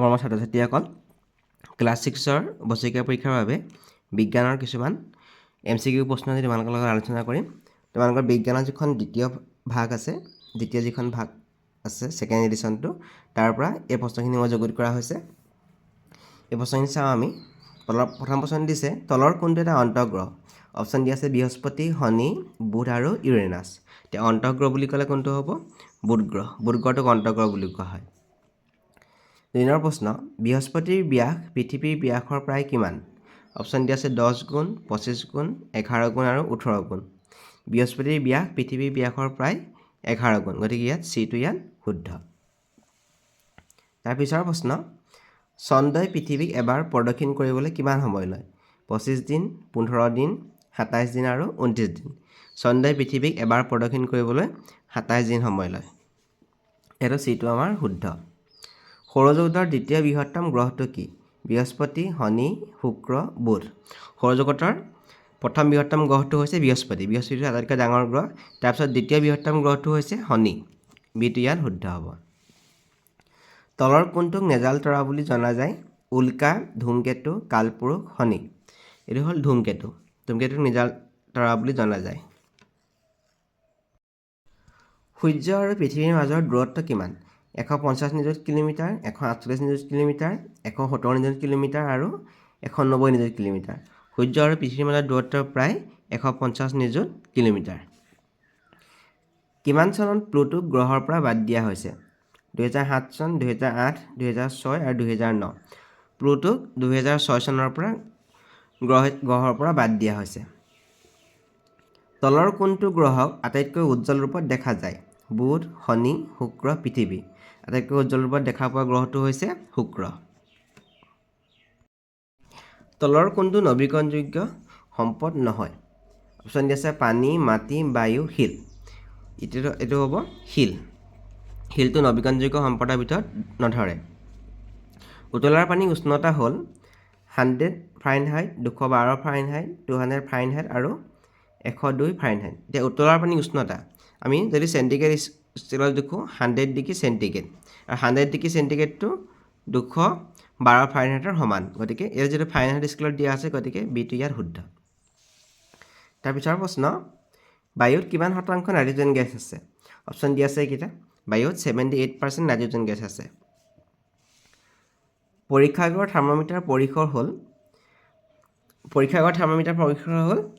মৰমৰ ছাত্ৰ-ছাত্ৰীসকল, ক্লাছ 6ৰ বছৰেকীয়া পৰীক্ষাৰ বাবে বিজ্ঞানৰ কিছুমান MCQ প্ৰশ্ন আজি তোমালোকৰ লগত আলোচনা কৰিম। তোমালোকৰ বিজ্ঞানৰ যিখন দ্বিতীয় ভাগ আছে, ছেকেণ্ড এডিশ্যনটো, তাৰ পৰা এই প্ৰশ্নখিনি মই যুগুত কৰা হৈছে। এই প্ৰশ্নখিনি চাওঁ আমি। প্ৰথম প্ৰশ্ন দিছে, তলৰ কোনটো এটা অন্তঃগ্ৰহ? অপশ্যন দিয়া আছে বৃহস্পতি, শনি, বুধ আৰু ইউৰেনাছ। এতিয়া অন্তঃগ্ৰহ বুলি ক'লে কোনটো হ'ব? বুধ গ্ৰহ। বুধ গ্ৰহটোক অন্তঃগ্ৰহ বুলি কোৱা হয়। 2 নম্বৰ প্ৰশ্ন, বৃহস্পতিৰ ব্যাস পৃথিৱীৰ ব্যাসৰ প্ৰায় কিমান? অপশ্যন দিয়া আছে 10 গুণ, 25 গুণ, 11 গুণ আৰু 18 গুণ। বৃহস্পতিৰ ব্যাস পৃথিৱীৰ ব্যাসৰ প্ৰায় 11 গুণ, গতিকে ইয়াত চিটো ইয়াত শুদ্ধ। তাৰপিছৰ প্ৰশ্ন, চন্দ্ৰই পৃথিৱীক এবাৰ প্ৰদক্ষিণ কৰিবলৈ কিমান সময় লয়? 25 দিন, 15 দিন, 27 দিন আৰু 29 দিন। চন্দ্ৰই পৃথিৱীক এবাৰ প্ৰদক্ষিণ কৰিবলৈ 27 দিন সময় লয়। এইটো চিটো আমাৰ শুদ্ধ। সৌৰজগতৰ দ্বিতীয় বৃহত্তম গ্ৰহটো কি? বৃহস্পতি, শনি, শুক্ৰ, বুধ। সৌৰজগতৰ প্ৰথম বৃহত্তম গ্ৰহটো হৈছে বৃহস্পতি। বৃহস্পতিটো আটাইতকৈ ডাঙৰ গ্ৰহ। তাৰপিছত দ্বিতীয় বৃহত্তম গ্ৰহটো হৈছে শনি। বিটো ইয়াত শুদ্ধ হ'ব। তলৰ কোনটোক নেজাল তৰা বুলি জনা যায়? উল্কা, ধূমকেতু, কালপুৰুষ, শনি। এইটো হ'ল ধূমকেতু। ধূমকেতুক নেজাল তৰা বুলি জনা যায়। সূৰ্য আৰু পৃথিৱীৰ মাজৰ দূৰত্ব কিমান? 150 নিযুত কিলোমিটাৰ, 148 নিযুত কিলোমিটাৰ, 170 নিযুত কিলোমিটাৰ আৰু 190 নিযুত কিলোমিটাৰ। সূৰ্য আৰু পৃথিৱীৰ মাজৰ দূৰত্ব প্ৰায় 150 নিযুত কিলোমিটাৰ। কিমান চনত প্লুটোক গ্ৰহৰ পৰা বাদ দিয়া হৈছে? 2007 চন, 2008, 2006 আৰু 2009। প্লুটোক 2006 চনৰ পৰা গ্ৰহৰ পৰা বাদ দিয়া হৈছে। তলৰ কোনটো গ্ৰহক আটাইতকৈ উজ্জ্বল ৰূপত দেখা যায়? বুধ, শনি, শুক্ৰ, পৃথিৱী। আটাইতকৈ উজ্জ্বল ৰূপত দেখা পোৱা গ্ৰহটো হৈছে শুক্ৰ। তলৰ কোনটো নৱীকৰণযোগ্য সম্পদ নহয়? অপশ্যন দি আছে পানী, মাটি, বায়ু, শিল। এইটো হ'ব শিল। শিলটো নৱীকৰণযোগ্য সম্পদৰ ভিতৰত নধৰে। উতলাৰ পানীৰ উষ্ণতা হ'ল 100 ফাৰেনহাইট, 212 ফাৰেনহাইট, 200 ফাৰেনহাইট আৰু 102 ফাৰেনহাইট। এতিয়া উতলাৰ পানীৰ উষ্ণতা আমি যদি চেণ্টিগ্ৰেড স্কেলত দেখোঁ 100 ডিগ্ৰী চেণ্টিগ্ৰেড, আৰু 100 ডিগ্ৰী চেণ্টিগ্ৰেডটো 212 ফাৰেনহাইটৰ সমান। গতিকে এই যিটো ফাৰেনহাইট স্কেলত দিয়া আছে, গতিকে বিটো ইয়াত শুদ্ধ। তাৰপিছৰ প্ৰশ্ন, বায়ুত কিমান শতাংশ নাইট্ৰজেন গেছ আছে? অপশ্যন দিয়া আছে এইকেইটা। বায়ুত 78% নাইট্ৰজেন গেছ আছে। পৰীক্ষাগাৰৰ থাৰ্মোমিটাৰ পৰিসৰ হ'ল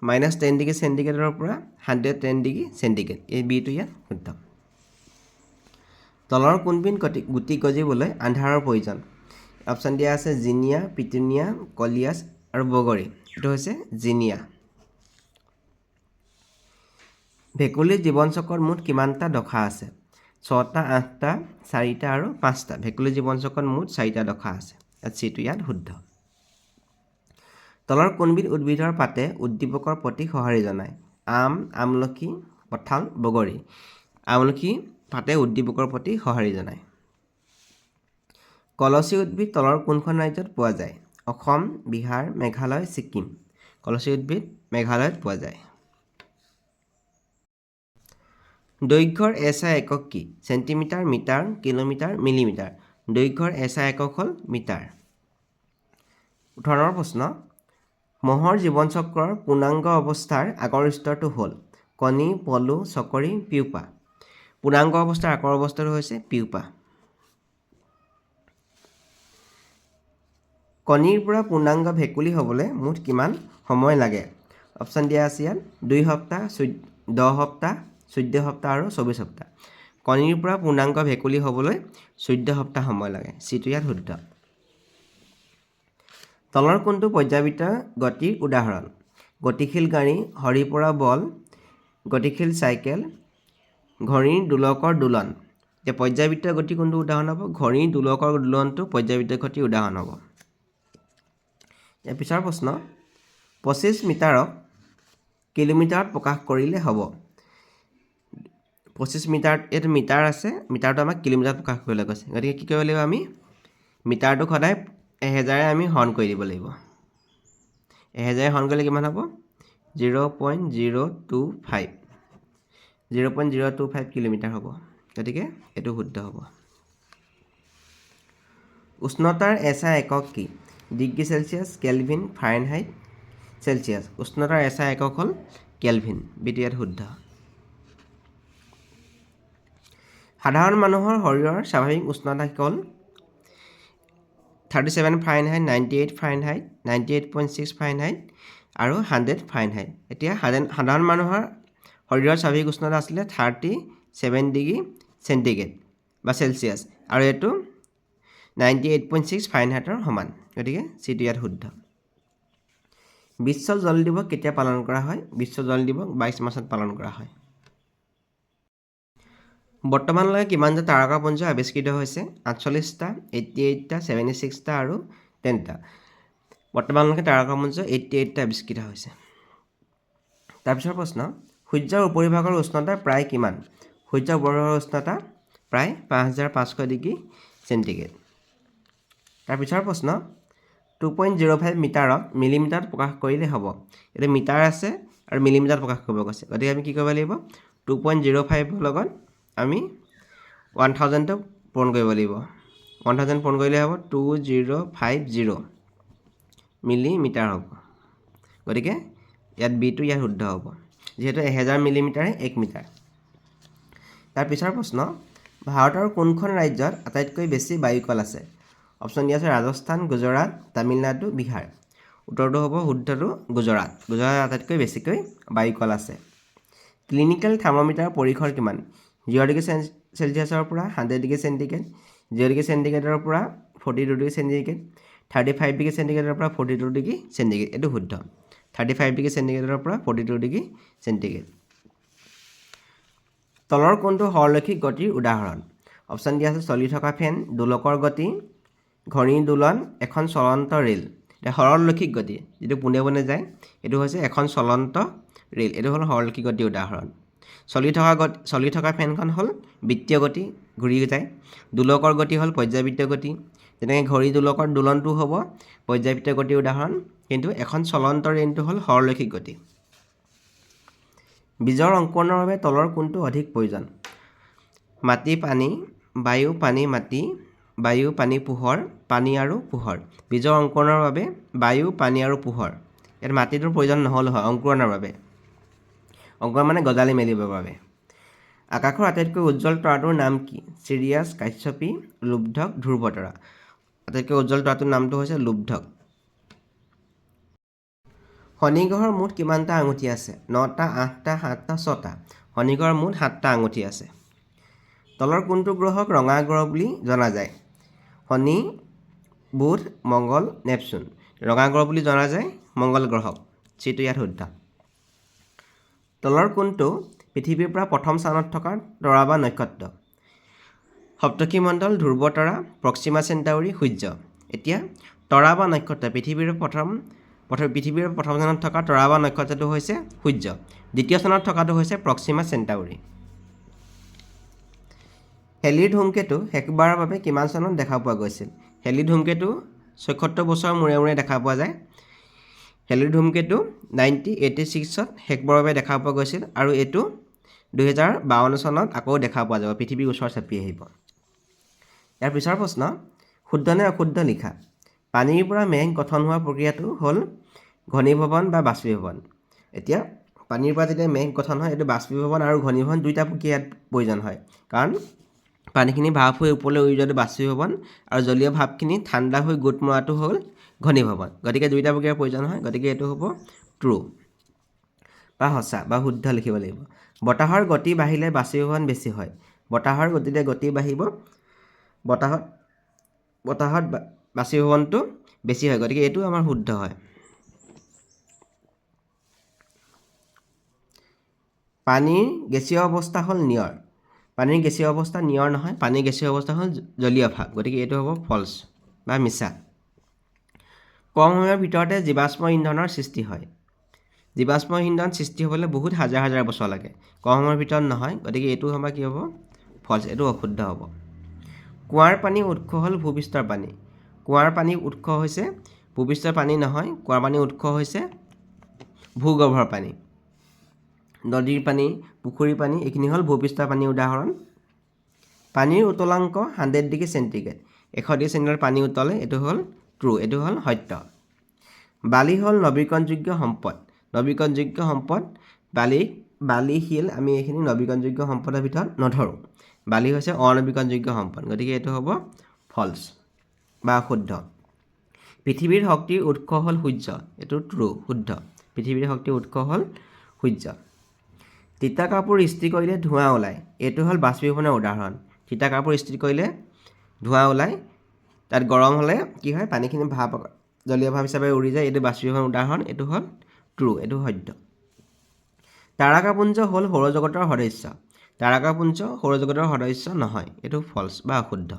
-10 ডিগ্ৰী চেণ্টিগ্ৰেডৰ পৰা 110 ডিগ্ৰী চেণ্টিগ্ৰেড। এই বিটো ইয়াত শুদ্ধ। তলৰ কোনবিধ গুটি গজিবলৈ আন্ধাৰৰ প্ৰয়োজন? অপশ্যন দিয়া আছে জিনিয়া, পিটুনিয়া, কলিয়াছ আৰু বগৰী। এইটো হৈছে জিনিয়া। ভেকুলীৰ জীৱন চক্ৰত মুঠ কিমানটা দশা আছে? 6টা, 8টা, 4টা আৰু 5টা। ভেকুলীৰ জীৱন চক্ৰত মুঠ 4টা দশা আছে। চিটো ইয়াত শুদ্ধ। তলৰ কোনবিধ উদ্ভিদৰ পাতে উদ্দীপকৰ প্ৰতি সঁহাৰি জনায়? আম, আমলখি, কঁঠাল, বগৰী। আমলখি পাতে উদ্দীপকৰ প্ৰতি সঁহাৰি জনায়। কলচী উদ্ভিদ তলৰ কোনখন ৰাজ্যত পোৱা যায়? অসম, বিহাৰ, মেঘালয়, ছিকিম। কলচী উদ্ভিদ মেঘালয়ত পোৱা যায়। দৈৰ্ঘ্যৰ SI একক কি? Centimetre, metre, kilometre, millimetre. দৈৰ্ঘ্যৰ SI একক হ'ল মিটাৰ। 18 নম্বৰ প্ৰশ্ন, মহৰ জীৱন চক্ৰৰ পূৰ্ণাংগ অৱস্থাৰ আগৰ স্তৰটো হ'ল কণী, পলু, চকৰি, পিউপা। পূৰ্ণাংগ অৱস্থাৰ আগৰ অৱস্থাটো হৈছে পিউপা। কণীৰ পৰা পূৰ্ণাংগ ভেকুলী হ'বলৈ মুঠ কিমান সময় লাগে? অপশ্যন দিয়া আছে ইয়াত 2 সপ্তাহ, 10 সপ্তাহ, 14 সপ্তাহ আৰু 24 সপ্তাহ। কণীৰ পৰা পূৰ্ণাংগ ভেকুলী হ'বলৈ 14 সপ্তাহ সময় লাগে। চিটো ইয়াত শুদ্ধ। তলৰ কোনটো পৰ্যাবৃত্ত গতিৰ উদাহৰণ? গতিশীল গাড়ী, সৰি পৰা বল, গতিশীল চাইকেল, ঘড়ীৰ দোলকৰ দোলন। এতিয়া পৰ্যাবৃত্ত গতি কোনটো উদাহৰণ হ'ব? ঘড়ীৰ দোলকৰ দোলনটো পৰ্যাবৃত্ত গতিৰ উদাহৰণ হ'ব। ইয়াৰ পিছৰ প্ৰশ্ন, 25 মিটাৰক কিলোমিটাৰত প্ৰকাশ কৰিলে হ'ব? 25 মিটাৰ, এইটো মিটাৰ আছে, মিটাৰটো আমাক কিলোমিটাৰত প্ৰকাশ কৰিবলৈ কৈছে। গতিকে কি কৰিব লাগিব? আমি মিটাৰটোক সদায় 1000 আমি হৰণ কৰি দিব লাগিব। 1000 হৰণ কৰিলে কিমান হ'ব? 0.025 কিলোমিটাৰ হ'ব। গতিকে এইটো শুদ্ধ হ'ব। উষ্ণতাৰ এছআই একক কি degree Celsius kelvin Fahrenheit Celsius উষ্ণতাৰ এছআই একক হ'ল কেলভিন বিটো ইয়াত শুদ্ধ সাধাৰণ মানুহৰ শৰীৰৰ স্বাভাৱিক উষ্ণতা হ'ল 37 ফাৰেনহাইট 98 ফাৰেনহাইট 98.6 ফাৰেনহাইট আৰু 100 ফাৰেনহাইট এতিয়া সাধাৰণ মানুহৰ শৰীৰৰ স্বাভাৱিক উষ্ণতা আছিলে 37 ডিগ্ৰী চেণ্টিগ্ৰেড বা চেলছিয়াছ আৰু এইটো 98.6 ফাৰেনহাইটৰ সমান গতিকে চিটো ইয়াত শুদ্ধ বিশ্ব জল দিৱস কেতিয়া পালন কৰা হয় বিশ্ব জল দিৱস 22 মাৰ্চত পালন কৰা হয় বৰ্তমানলৈকে কিমানটা তাৰকাপুঞ্জ আৱিষ্কৃত হৈছে 48টা 88টা 76টা আৰু 10টা বৰ্তমানলৈকে তাৰকাপুঞ্জ 88টা আৱিষ্কৃত হৈছে তাৰপিছৰ প্ৰশ্ন সূৰ্যৰ উপৰিভাগৰ উষ্ণতা প্ৰায় কিমান সূৰ্যৰ উপৰিভাগৰ উষ্ণতা প্ৰায় 5500 ডিগ্ৰী চেণ্টিগ্ৰেড তাৰপিছৰ প্ৰশ্ন 2.05 মিটাৰক মিলিমিটাৰত প্ৰকাশ কৰিলে হ'ব এতিয়া মিটাৰ আছে আৰু মিলিমিটাৰত প্ৰকাশ কৰিব কৈছে গতিকে আমি কি কৰিব লাগিব 2.05 লগত আমি 1000 পূৰণ কৰিব লাগিব 1000 পূৰণ কৰিলে হ'ব 2050 মিলিমিটাৰ হ'ব গতিকে ইয়াত বিটো ইয়াত শুদ্ধ হ'ব যিহেতু 1000 মিলিমিটাৰে 1 মিটাৰ তাৰপিছৰ প্ৰশ্ন ভাৰতৰ কোনখন ৰাজ্যত আটাইতকৈ বেছি বায়ুকল আছে অপশ্যন দিয়া আছে ৰাজস্থান গুজৰাট তামিলনাডু বিহাৰ উত্তৰটো হ'ব শুদ্ধটো গুজৰাট আটাইতকৈ বেছিকৈ বায়ুকল আছে ক্লিনিকেল থাৰ্মোমিটাৰৰ পৰিসৰ কিমান 0 ডিগ্ৰী চেলছিয়াছৰ পৰা 100 ডিগ্ৰী চেণ্টিগ্ৰেড 0 ডিগ্ৰী চেণ্টিগ্ৰেডৰ পৰা 42 ডিগ্ৰী চেণ্টিগ্ৰেড 35 ডিগ্ৰী চেণ্টিগ্ৰেডৰ পৰা 42 ডিগ্ৰী চেণ্টিগ্ৰেড এইটো শুদ্ধ 35 ডিগ্ৰী চেণ্টিগ্ৰেডৰ পৰা 42 ডিগ্ৰী চেণ্টিগ্ৰেড তলৰ কোনটো সৰলৰৈখিক গতিৰ উদাহৰণ অপশ্যন দিয়া আছে চলি থকা ফেন দোলকৰ গতি ঘড়ীৰ দোলন এখন চলন্ত ৰেল এতিয়া সৰলৰৈখিক গতি যিটো পোনে পোনে যায় এইটো হৈছে এখন চলন্ত ৰেল এইটো হ'ল সৰলৰৈখিক গতিৰ উদাহৰণ চলি থকা ফেনখন হ'ল বৃত্তীয় গতি ঘূৰি যায় দোলকৰ গতি হ'ল পৰ্যায়বৃত্ত গতি যেনেকৈ ঘড়ী দোলকৰ দোলনটো হ'ব পৰ্যায়বৃত্ত গতিৰ উদাহৰণ কিন্তু এখন চলন্ত ৰেলটো হ'ল সৰলৰৈখিক গতি বীজৰ অংকুৰণৰ বাবে তলৰ কোনটো অধিক প্ৰয়োজন মাটি পানী বায়ু পানী মাটি বায়ু পানী পোহৰ পানী আৰু পোহৰ বীজৰ অংকুৰণৰ বাবে বায়ু পানী আৰু পোহৰ ইয়াত মাটিটোৰ প্ৰয়োজন নহ'ল হয় অংকুৰণৰ বাবে অংকুৰণ মানে গজালি মেলিবৰ বাবে আকাশৰ আটাইতকৈ উজ্জ্বল তৰাটোৰ নাম কি চিৰিয়াছ কাশ্যপী লুব্ধক ধ্ৰুৱতৰা আটাইতকৈ উজ্জ্বল তৰাটোৰ নামটো হৈছে লুব্ধক শনি গ্ৰহৰ মুঠ কিমানটা আঙুঠি আছে 9টা 8টা 7টা 6টা শনি গ্ৰহৰ মুঠ 7টা আঙুঠি আছে তলৰ কোনটো গ্ৰহক ৰঙা গ্ৰহ বুলি জনা যায় শনি বুধ মংগল নেপচুন ৰঙা গ্ৰহ বুলি জনা যায় মংগল গ্ৰহক চিটো ইয়াত শুদ্ধ তলৰ কোনটো পৃথিৱীৰ পৰা প্ৰথম স্থানত থকা তৰা বা নক্ষত্ৰ সপ্তৰ্ষী মণ্ডল ধ্ৰুৱতৰা প্ৰক্সিমা চেণ্টাউৰি সূৰ্য এতিয়া তৰা বা নক্ষত্ৰ পৃথিৱীৰ প্ৰথম স্থানত থকা তৰা বা নক্ষত্ৰটো হৈছে সূৰ্য দ্বিতীয় স্থানত থকাটো হৈছে প্ৰক্সিমা চেণ্টাউৰি হেলিৰ ধূমকেতু শেষবাৰৰ বাবে কিমান চনত দেখা পোৱা গৈছিল হেলিৰ ধূমকেতু ৭৬ বছৰৰ মূৰে মূৰে দেখা পোৱা যায় হেলিৰ ধূমকেতু 1986ত শেষবাৰৰ বাবে দেখা পোৱা গৈছিল আৰু এইটো 2052 চনত আকৌ দেখা পোৱা যাব পৃথিৱীৰ ওচৰ চাপি আহিব ইয়াৰ পিছৰ প্ৰশ্ন শুদ্ধ নে অশুদ্ধ লিখা পানীৰ পৰা মেঘ গঠন হোৱা প্ৰক্ৰিয়াটো হ'ল ঘনীভৱন বা বাষ্পীভৱন এতিয়া পানীৰ পৰা যেতিয়া মেঘ গঠন হয় এইটো বাষ্পীভৱন আৰু ঘনীভৱন দুইটা প্ৰক্ৰিয়াত প্ৰয়োজন হয় কাৰণ পানীখিনি ভাপ হৈ ওপৰলৈ উৰি যোৱাটো বাষ্পীভৱন আৰু জলীয় ভাপখিনি ঠাণ্ডা হৈ গোট মৰাটো হ'ল ঘনীভৱন গতিকে দুইটা প্ৰক্ৰিয়াৰ প্ৰয়োজন হয় গতিকে এইটো হ'ব ট্ৰু বা সঁচা বা শুদ্ধ লিখিব লাগিব বতাহৰ গতি বাঢ়িলে বাষ্পীভৱন বেছি হয় বতাহৰ গতিতে গতি বাঢ়িব বতাহত বাষ্পীভৱনটো বেছি হয় গতিকে এইটো আমাৰ শুদ্ধ হয় পানীৰ গেছীয় অৱস্থা হ'ল নিয়ৰ পানীৰ গেছীয় অৱস্থা নিয়ৰ নহয় পানীৰ গেছীয় অৱস্থা হ'ল জলীয় ভাপ গতিকে এইটো হ'ব ফলছ বা মিছা কম সময়ৰ ভিতৰতে জীৱাশ্ম ইন্ধনৰ সৃষ্টি হয় জীৱাশ্ম ইন্ধন সৃষ্টি হ'বলৈ বহুত হাজাৰ হাজাৰ বছৰ লাগে কম সময়ৰ ভিতৰত নহয় গতিকে এইটো হ'ব কি হ'ব ফলছ এইটো অশুদ্ধ হ'ব কুঁৱাৰ পানীৰ উৎস হ'ল ভূপৃষ্ঠৰ পানী কুঁৱাৰ পানীৰ উৎস হৈছে ভূপৃষ্ঠৰ পানী নহয় কুঁৱাৰ পানীৰ উৎস হৈছে ভূগৰ্ভৰ পানী নদীৰ পানী পুখুৰীৰ পানী এইখিনি হ'ল ভূপৃষ্ঠৰ পানীৰ উদাহৰণ পানীৰ উতলাংক 100 ডিগ্ৰী চেণ্টিগ্ৰেড 130 চেণ্টিমিটাৰ পানী উতলে এইটো হ'ল ট্ৰু এইটো হ'ল সত্য বালি হ'ল নৱীকৰণযোগ্য সম্পদ নৱীকৰণযোগ্য সম্পদ বালি শিল আমি এইখিনি নৱীকৰণযোগ্য সম্পদৰ ভিতৰত নধৰোঁ বালি হৈছে অনৱীকৰণযোগ্য সম্পদ গতিকে এইটো হ'ব ফলছ বা শুদ্ধ পৃথিৱীৰ শক্তিৰ উৎস হ'ল সূৰ্য এইটো ট্ৰু শুদ্ধ পৃথিৱীৰ শক্তিৰ উৎস হ'ল সূৰ্য তিতা কাপোৰ ইস্ত্ৰি কৰিলে ধোঁৱা ওলায় এইটো হ'ল বাষ্পীভৱনৰ উদাহৰণ তিতা কাপোৰ ইস্ত্ৰি কৰিলে ধোঁৱা ওলায় তাত গৰম হ'লে কি হয় পানীখিনি ভাপ জলীয় ভাৱ হিচাপে উৰি যায় এইটো বাষ্পীভৱনৰ উদাহৰণ এইটো হ'ল ট্ৰু এইটো সত্য তাৰকাপুঞ্জ হ'ল সৌৰজগতৰ সদস্য তাৰকাপুঞ্জ সৌৰজগতৰ সদস্য নহয় এইটো ফলছ বা অশুদ্ধ